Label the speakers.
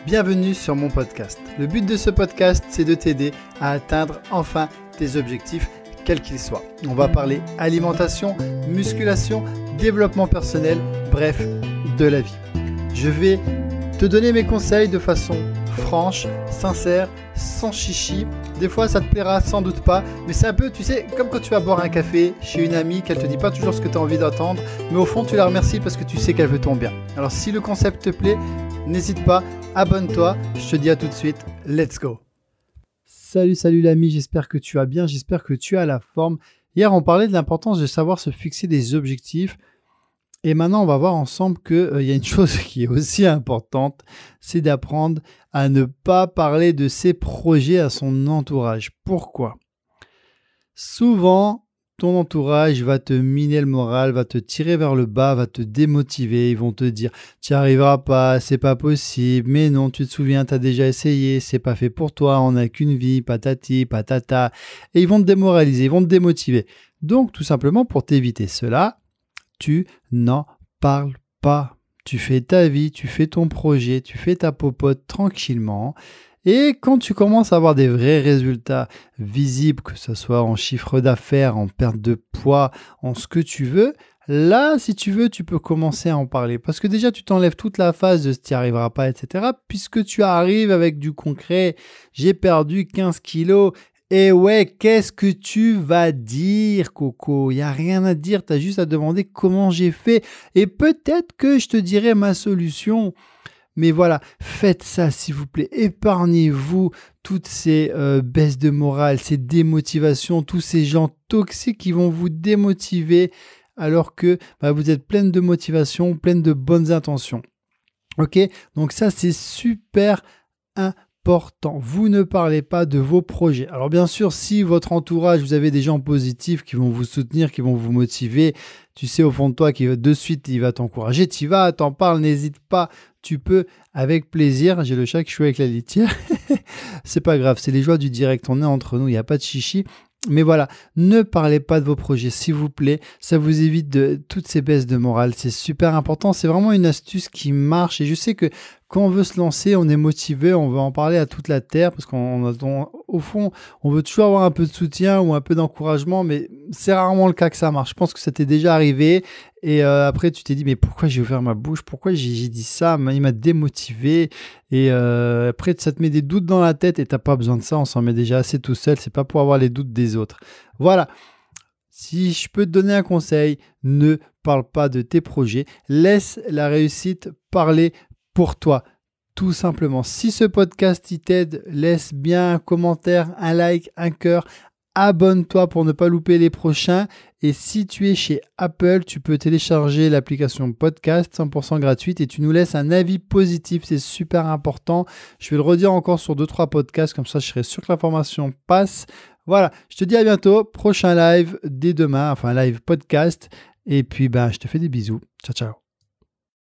Speaker 1: Bienvenue sur mon podcast. Le but de ce podcast, c'est de t'aider à atteindre enfin tes objectifs, quels qu'ils soient. On va parler alimentation, musculation, développement personnel, bref, de la vie. Je vais te donner mes conseils de façon franche, sincère, sans chichi. Des fois, ça te plaira sans doute pas, mais c'est un peu, tu sais, comme quand tu vas boire un café chez une amie, qu'elle te dit pas toujours ce que tu as envie d'entendre, mais au fond, tu la remercies parce que tu sais qu'elle veut ton bien. Alors, si le concept te plaît, n'hésite pas, abonne-toi. Je te dis à tout de suite, let's go. Salut l'ami, j'espère que tu vas bien, j'espère que tu as la forme. Hier, on parlait de l'importance de savoir se fixer des objectifs. Et maintenant, on va voir ensemble qu'il y a une chose qui est aussi importante, c'est d'apprendre à ne pas parler de ses projets à son entourage. Pourquoi ? Souvent, ton entourage va te miner le moral, va te tirer vers le bas, va te démotiver. Ils vont te dire « tu n'y arriveras pas, c'est pas possible, mais non, tu te souviens, tu as déjà essayé, c'est pas fait pour toi, on n'a qu'une vie, patati, patata ». Et ils vont te démoraliser, ils vont te démotiver. Donc, tout simplement, pour t'éviter cela, tu n'en parles pas. Tu fais ta vie, tu fais ton projet, tu fais ta popote tranquillement. Et quand tu commences à avoir des vrais résultats visibles, que ce soit en chiffre d'affaires, en perte de poids, en ce que tu veux, là, si tu veux, tu peux commencer à en parler. Parce que déjà, tu t'enlèves toute la phase de « tu n'y arriveras pas », etc. Puisque tu arrives avec du concret. J'ai perdu 15 kilos. Et ouais, qu'est-ce que tu vas dire, Coco ? Il n'y a rien à dire, tu as juste à demander comment j'ai fait. Et peut-être que je te dirai ma solution. Mais voilà, faites ça s'il vous plaît. Épargnez-vous toutes ces baisses de morale, ces démotivations, tous ces gens toxiques qui vont vous démotiver alors que vous êtes pleine de motivation, pleine de bonnes intentions. Ok ? Donc ça, c'est super important. Vous ne parlez pas de vos projets. Alors bien sûr, si votre entourage, vous avez des gens positifs qui vont vous soutenir, qui vont vous motiver, tu sais au fond de toi qui de suite, il va t'encourager, tu vas, t'en parles, n'hésite pas, tu peux avec plaisir. J'ai le chat qui joue avec la litière. C'est pas grave, c'est les joies du direct, on est entre nous, il n'y a pas de chichi. Mais voilà, ne parlez pas de vos projets, s'il vous plaît. Ça vous évite de toutes ces baisses de morale. C'est super important. C'est vraiment une astuce qui marche. Et je sais que quand on veut se lancer, on est motivé, on veut en parler à toute la terre parce qu'au fond, on veut toujours avoir un peu de soutien ou un peu d'encouragement, mais c'est rarement le cas que ça marche. Je pense que ça t'est déjà arrivé. Et après, tu t'es dit, mais pourquoi j'ai ouvert ma bouche ? Pourquoi j'ai dit ça ? Il m'a démotivé. Et après, ça te met des doutes dans la tête et tu n'as pas besoin de ça. On s'en met déjà assez tout seul. C'est pas pour avoir les doutes des autres. Voilà. Si je peux te donner un conseil, ne parle pas de tes projets. Laisse la réussite parler pour toi. Tout simplement. Si ce podcast il t'aide, laisse bien un commentaire, un like, un cœur. Abonne-toi pour ne pas louper les prochains. Et si tu es chez Apple, tu peux télécharger l'application podcast 100% gratuite et tu nous laisses un avis positif. C'est super important. Je vais le redire encore sur 2-3 podcasts. Comme ça, je serai sûr que l'information passe. Voilà. Je te dis à bientôt. Prochain live dès demain. Enfin, live podcast. Et puis, je te fais des bisous. Ciao, ciao.